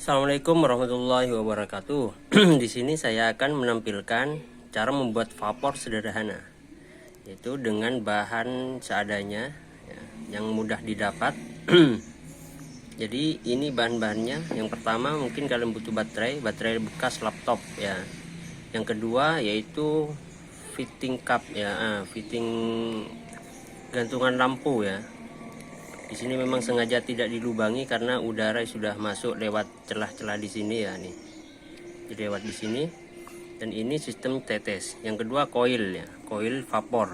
Assalamualaikum warahmatullahi wabarakatuh. Di sini saya akan menampilkan cara membuat vapor sederhana, yaitu dengan bahan seadanya ya, yang mudah didapat. Jadi ini bahan-bahannya. Yang pertama mungkin kalian butuh baterai bekas laptop ya. Yang kedua yaitu fitting cup ya, fitting gantungan lampu ya. Di sini memang sengaja tidak dilubangi karena udara sudah masuk lewat celah-celah di sini ya nih. Jadi lewat di sini. Dan ini sistem tetes. Yang kedua koil ya, koil vapor.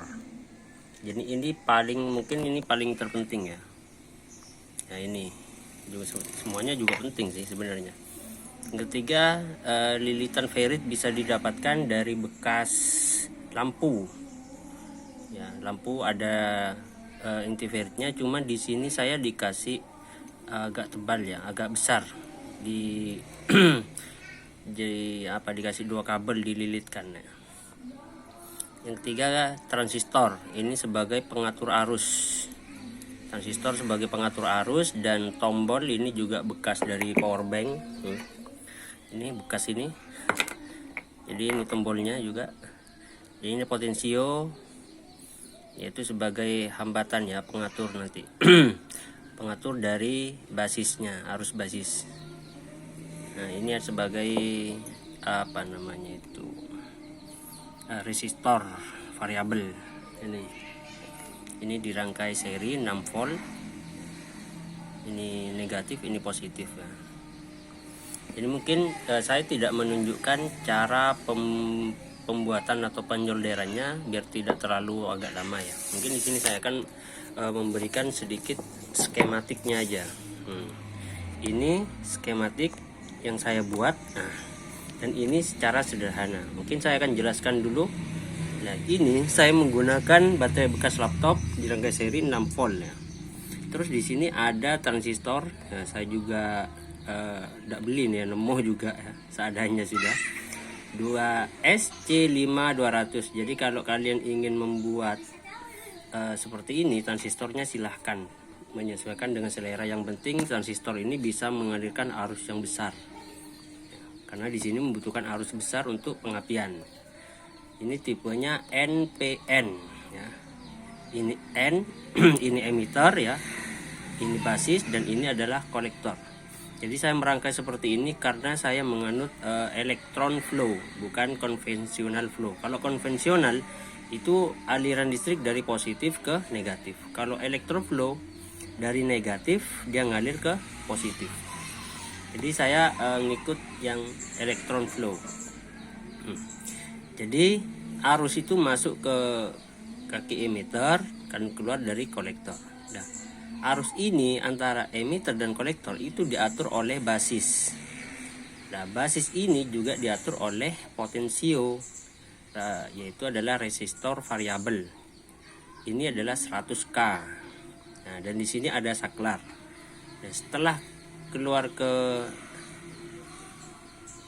Jadi ini paling terpenting ya. Nah ini juga semuanya juga penting sih sebenarnya. Yang ketiga lilitan ferrit bisa didapatkan dari bekas lampu. Ya, lampu ada inti ferritnya, cuma di sini saya dikasih agak tebal ya, agak besar di jadi dikasih 2 kabel dililitkan ya. Yang ketiga transistor, ini sebagai pengatur arus. Transistor sebagai pengatur arus, dan tombol ini juga bekas dari power bank. Ini bekas ini. Jadi ini tombolnya juga. Jadi ini potensio, yaitu sebagai hambatan ya, pengatur nanti. Pengatur dari basisnya, arus basis. Nah ini sebagai resistor variabel. Ini dirangkai seri 6 volt. Ini negatif, ini positif ya. Jadi mungkin saya tidak menunjukkan cara pembuatan atau penjolderannya biar tidak terlalu agak lama ya. Mungkin di sini saya akan memberikan sedikit skematiknya aja. Ini skematik yang saya buat. Dan ini secara sederhana. Mungkin saya akan jelaskan dulu. Nah, ini saya menggunakan baterai bekas laptop dirangkai seri 6 volt ya. Terus di sini ada transistor. Nah, saya juga tidak beli nih, nemu juga ya, seadanya sudah. 2SC5200. Jadi kalau kalian ingin membuat seperti ini transistornya, silahkan menyesuaikan dengan selera. Yang penting transistor ini bisa mengalirkan arus yang besar ya, karena di sini membutuhkan arus besar untuk pengapian. Ini tipenya NPN ya. Ini N ini emitter ya, ini basis, dan ini adalah kolektor. Jadi saya merangkai seperti ini karena saya menganut elektron flow, bukan konvensional flow. Kalau konvensional itu aliran listrik dari positif ke negatif. Kalau elektron flow dari negatif dia ngalir ke positif. Jadi saya ngikut yang elektron flow. Jadi arus itu masuk ke kaki emitter, kan keluar dari kolektor. Nah, arus ini antara emitter dan kolektor itu diatur oleh basis. Nah, basis ini juga diatur oleh potensio, yaitu adalah resistor variabel. Ini adalah 100K. Nah, dan di sini ada saklar. Nah, setelah keluar ke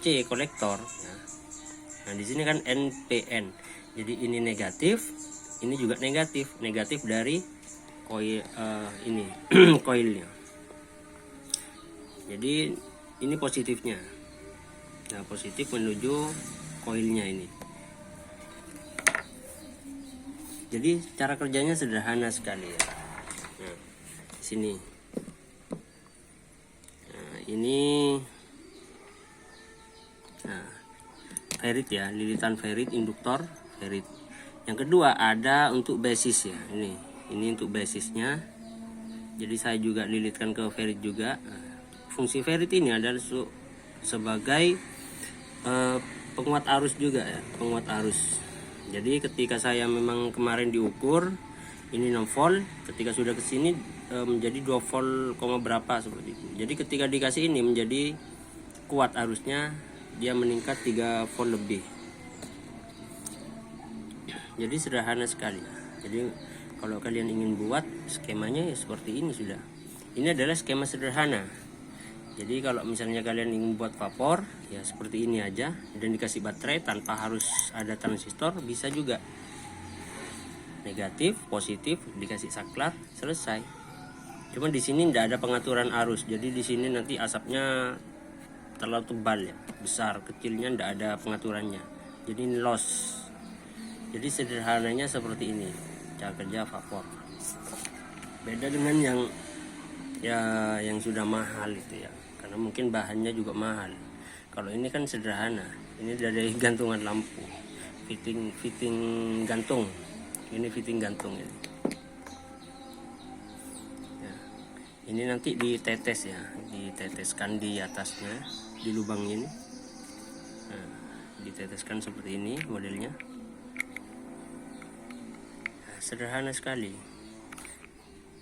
C kolektor, nah di sini kan NPN. Jadi ini negatif, ini juga negatif. Negatif dari koil ini koilnya. Jadi ini positifnya. Nah, positif menuju koilnya ini. Jadi cara kerjanya sederhana sekali ya. Nah, sini. Nah, ini ferrit ya, lilitan ferrit, induktor ferrit. Yang kedua ada untuk basis ya. Ini untuk basisnya. Jadi saya juga lilitkan ke ferrit juga. Fungsi ferrit ini adalah sebagai penguat arus juga ya, penguat arus. Jadi ketika saya memang kemarin diukur ini 6 volt, ketika sudah ke sini menjadi 2 volt, berapa seperti itu. Jadi ketika dikasih ini menjadi kuat arusnya, dia meningkat 3 volt lebih. Jadi sederhana sekali. Jadi kalau kalian ingin buat skemanya ya seperti ini sudah. Ini adalah skema sederhana. Jadi kalau misalnya kalian ingin buat vapor ya seperti ini aja, dan dikasih baterai tanpa harus ada transistor, bisa juga. Negatif, positif, dikasih saklar, selesai. Cuma di sini tidak ada pengaturan arus. Jadi di sini nanti asapnya terlalu tebal ya, besar kecilnya tidak ada pengaturannya, jadi ini loss. Jadi sederhananya seperti ini cara kerja vapor. Beda dengan yang sudah mahal itu ya, karena mungkin bahannya juga mahal. Kalau ini kan sederhana, ini dari gantungan lampu, fitting gantung, ini fitting gantung ini. Ya, ini nanti ditetes ya, diteteskan di atasnya, di lubang ini. Nah, diteteskan seperti ini modelnya. Nah, sederhana sekali.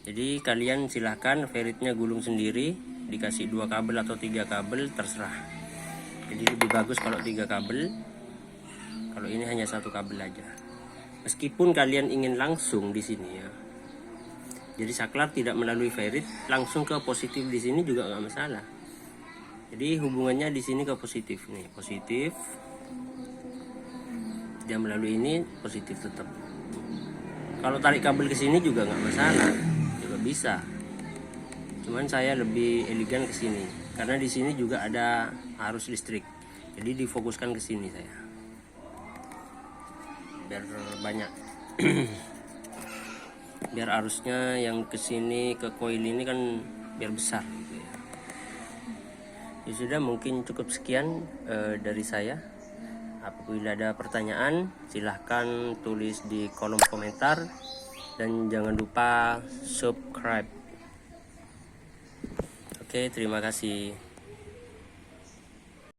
Jadi kalian silahkan feritnya gulung sendiri, dikasih 2 kabel atau 3 kabel terserah. Jadi lebih bagus kalau 3 kabel, kalau ini hanya 1 kabel aja. Meskipun kalian ingin langsung di sini ya, jadi saklar tidak melalui ferit langsung ke positif di sini juga nggak masalah. Jadi hubungannya di sini ke positif nih, positif. Dia melalui ini positif tetap. Kalau tarik kabel ke sini juga nggak masalah, juga bisa. Cuman saya lebih elegan ke sini karena di sini juga ada arus listrik. Jadi difokuskan ke sini saya. Biar banyak. Biar arusnya yang ke sini ke koil ini kan biar besar gitu ya. Ya sudah, mungkin cukup sekian dari saya. Apabila ada pertanyaan silahkan tulis di kolom komentar dan jangan lupa subscribe. Oke, terima kasih.